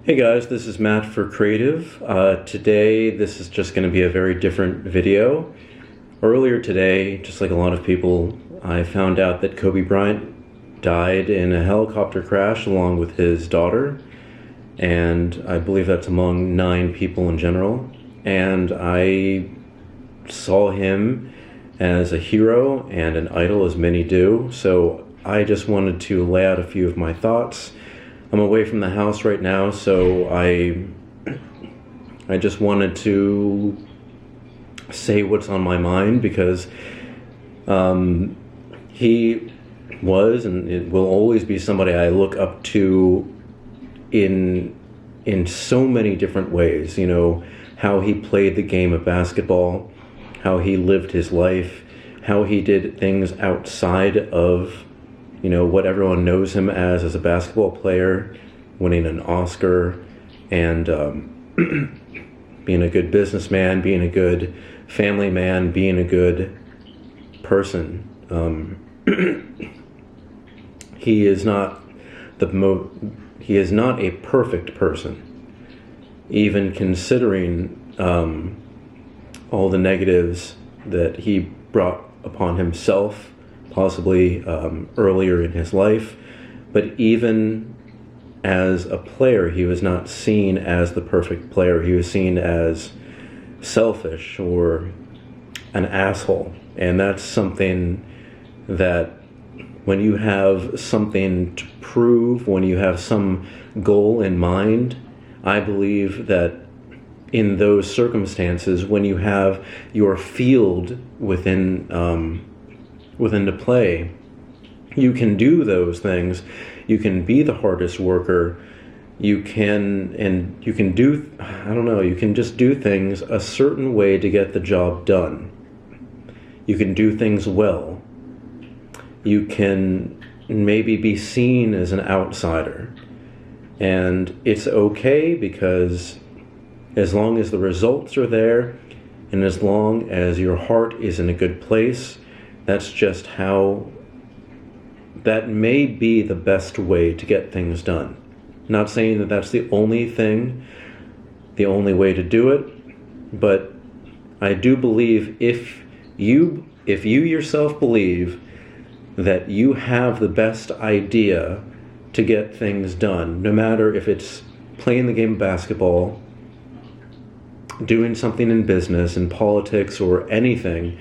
Hey guys, this is Matt for Creative. Today this is just going to be a very different video. Earlier today, just like a lot of people, I found out that Kobe Bryant died in a helicopter crash along with his daughter, and I believe that's among 9 people in general. And I saw him as a hero and an idol, as many do, so I just wanted to lay out a few of my thoughts. I'm away from the house right now, so I just wanted to say what's on my mind, because he was and it will always be somebody I look up to in so many different ways. You know, how he played the game of basketball, how he lived his life, how he did things outside of, you know, what everyone knows him as a basketball player, winning an Oscar, and being a good businessman, being a good family man, being a good person. He is not a perfect person, even considering all the negatives that he brought upon himself, possibly earlier in his life. But even as a player, he was not seen as the perfect player. He was seen as selfish or an asshole. And that's something that, when you have something to prove, when you have some goal in mind, I believe that in those circumstances, when you have your field within to play, you can do those things. You can be the hardest worker. You can do, I don't know, you can just do things a certain way to get the job done. You can do things well. You can maybe be seen as an outsider. And it's okay, because as long as the results are there, and as long as your heart is in a good place, that's just how, that may be the best way to get things done. Not saying that that's the only thing, the only way to do it, but I do believe if you yourself believe that you have the best idea to get things done, no matter if it's playing the game of basketball, doing something in business, in politics, or anything,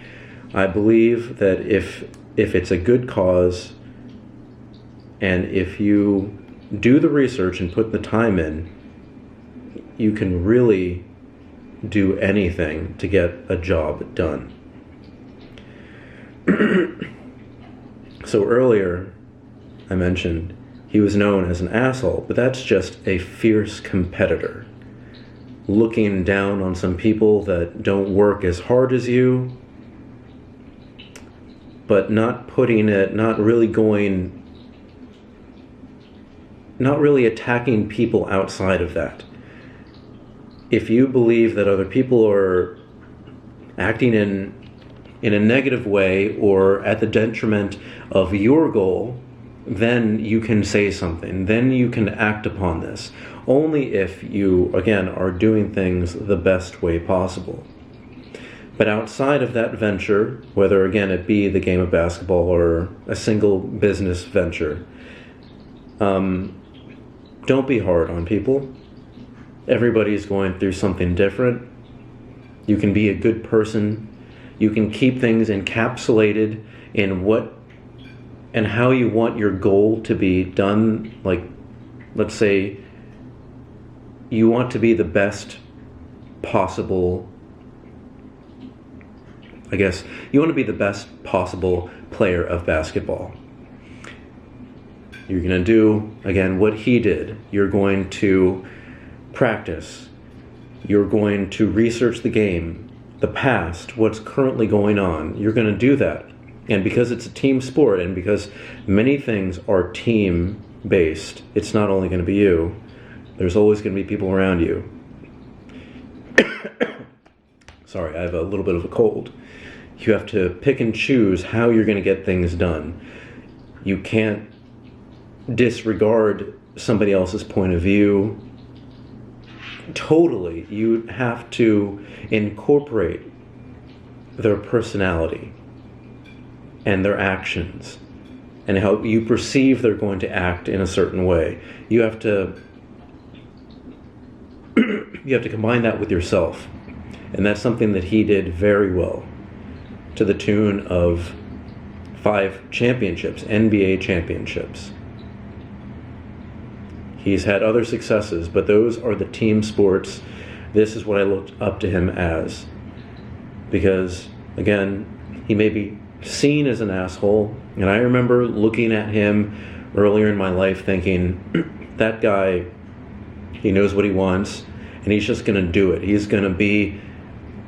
I believe that if it's a good cause, and if you do the research and put the time in, you can really do anything to get a job done. So earlier, I mentioned he was known as an asshole, but that's just a fierce competitor, looking down on some people that don't work as hard as you, but not really attacking people outside of that. If you believe that other people are acting in a negative way or at the detriment of your goal, then you can say something. Then you can act upon this. Only if you, again, are doing things the best way possible. But outside of that venture, whether, again, it be the game of basketball or a single business venture, don't be hard on people. Everybody's going through something different. You can be a good person. You can keep things encapsulated in what and how you want your goal to be done. Like, let's say you want to be the best possible, you want to be the best possible player of basketball. You're going to do, again, what he did. You're going to practice. You're going to research the game, the past, what's currently going on. You're going to do that. And because it's a team sport, and because many things are team-based, it's not only going to be you. There's always going to be people around you. Sorry, I have a little bit of a cold. You have to pick and choose how you're going to get things done. You can't disregard somebody else's point of view. totally, you have to incorporate their personality and their actions and how you perceive they're going to act in a certain way. You have to combine that with yourself. And that's something that he did very well, to the tune of 5 championships, NBA championships. He's had other successes, but those are the team sports. This is what I looked up to him as. Because, again, he may be seen as an asshole, and I remember looking at him earlier in my life thinking, that guy, he knows what he wants, and he's just going to do it. He's going to be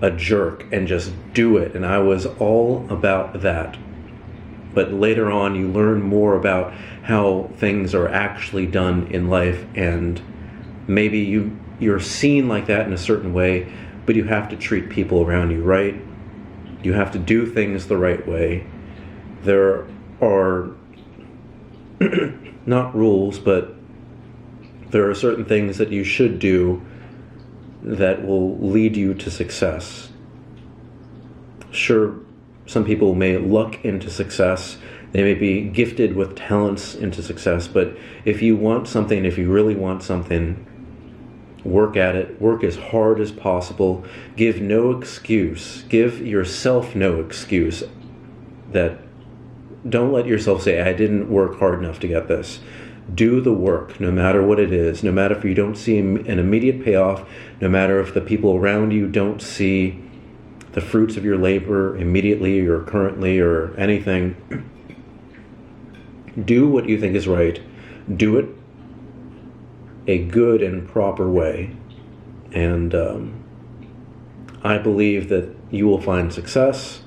a jerk and just do it. And I was all about that. But later on, you learn more about how things are actually done in life, and maybe you're seen like that in a certain way, but you have to treat people around you right. You have to do things the right way. There are not rules, but there are certain things that you should do that will lead you to success. Sure, some people may luck into success. They may be gifted with talents into success, but if you want something, if you really want something, work at it. Work as hard as possible. Give no excuse. Give yourself no excuse. Don't let yourself say, I didn't work hard enough to get this. Do the work, no matter what it is, no matter if you don't see an immediate payoff, no matter if the people around you don't see the fruits of your labor immediately or currently or anything. Do what you think is right. Do it a good and proper way. And I believe that you will find success.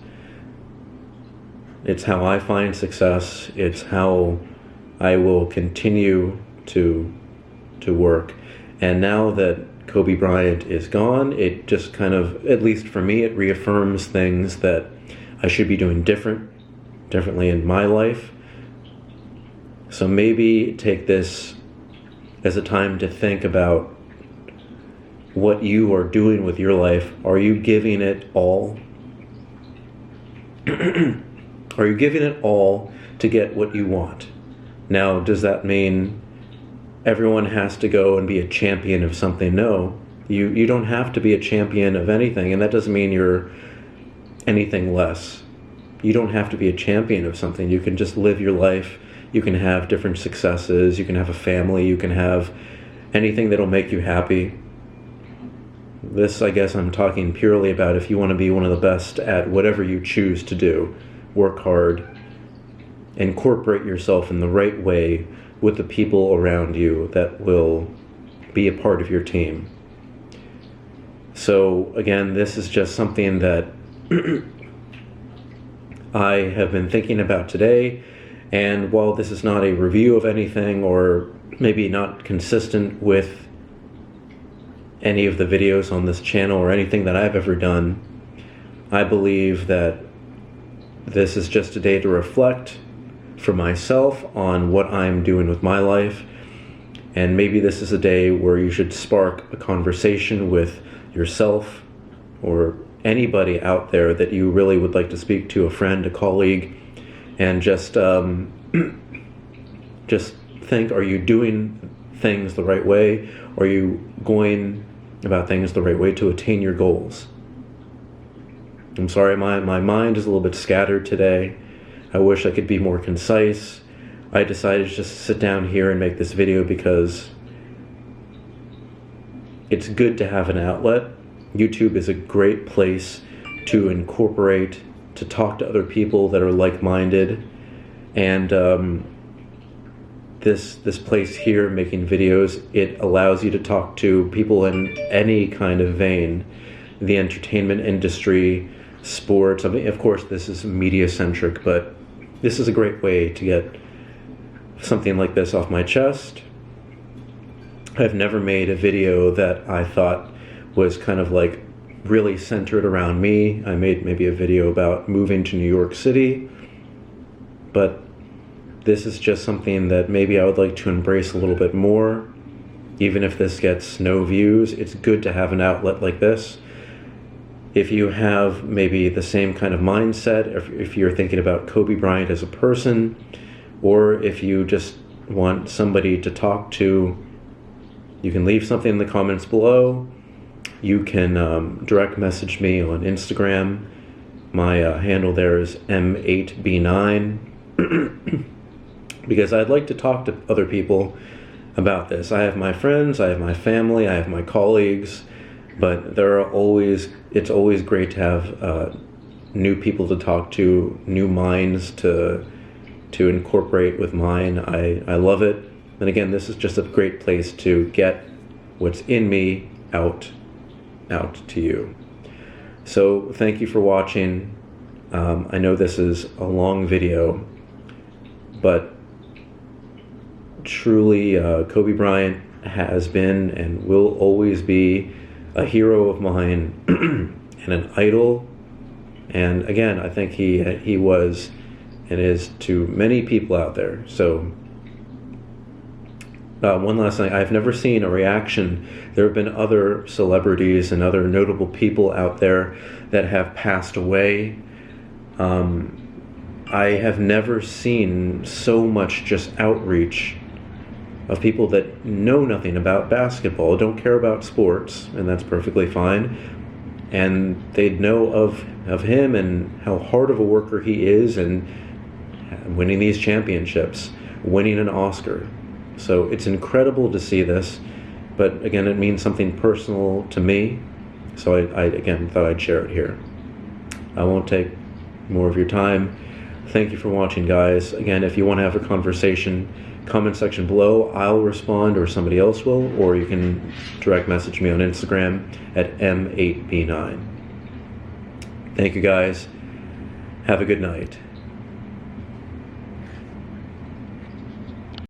It's how I find success. It's how I will continue to work. And now that Kobe Bryant is gone, it just kind of, at least for me, it reaffirms things that I should be doing differently in my life. So maybe take this as a time to think about what you are doing with your life. Are you giving it all? Are you giving it all to get what you want? Now, does that mean everyone has to go and be a champion of something? No, you don't have to be a champion of anything, and that doesn't mean you're anything less. You don't have to be a champion of something. You can just live your life. You can have different successes. You can have a family. You can have anything that'll make you happy. This, I guess, I'm talking purely about if you want to be one of the best at whatever you choose to do. Work hard. Incorporate yourself in the right way with the people around you that will be a part of your team. So again, this is just something that I have been thinking about today, and while this is not a review of anything or maybe not consistent with any of the videos on this channel or anything that I've ever done, I believe that this is just a day to reflect for myself on what I'm doing with my life, and maybe this is a day where you should spark a conversation with yourself or anybody out there that you really would like to speak to, a friend, a colleague, and just think, are you doing things the right way? Are you going about things the right way to attain your goals? I'm sorry, my mind is a little bit scattered today. I wish I could be more concise. I decided to just sit down here and make this video because it's good to have an outlet. YouTube is a great place to incorporate, to talk to other people that are like-minded, and this place here, making videos, it allows you to talk to people in any kind of vein, the entertainment industry, sports. I mean, of course, this is media-centric, but this is a great way to get something like this off my chest. I've never made a video that I thought was kind of like really centered around me. I made maybe a video about moving to New York City, but this is just something that maybe I would like to embrace a little bit more. Even if this gets no views, it's good to have an outlet like this. If you have maybe the same kind of mindset, if you're thinking about Kobe Bryant as a person, or if you just want somebody to talk to, you can leave something in the comments below. You can direct message me on Instagram. My handle there is M8B9 because I'd like to talk to other people about this. I have my friends, I have my family, I have my colleagues, but it's always great to have new people to talk to, new minds to incorporate with mine. I love it. And again, this is just a great place to get what's in me out to you. So thank you for watching. I know this is a long video, but truly Kobe Bryant has been and will always be a hero of mine and an idol. And again, I think he was and is to many people out there. So one last thing, I've never seen a reaction. There have been other celebrities and other notable people out there that have passed away. I have never seen so much just outreach of people that know nothing about basketball, don't care about sports, and that's perfectly fine. And they'd know of him and how hard of a worker he is, and winning these championships, winning an Oscar. So it's incredible to see this, but again, it means something personal to me. So I again thought I'd share it here. I won't take more of your time. Thank you for watching, guys. Again, if you want to have a conversation, comment section below. I'll respond or somebody else will, or you can direct message me on Instagram at M8B9. Thank you, guys. Have a good night.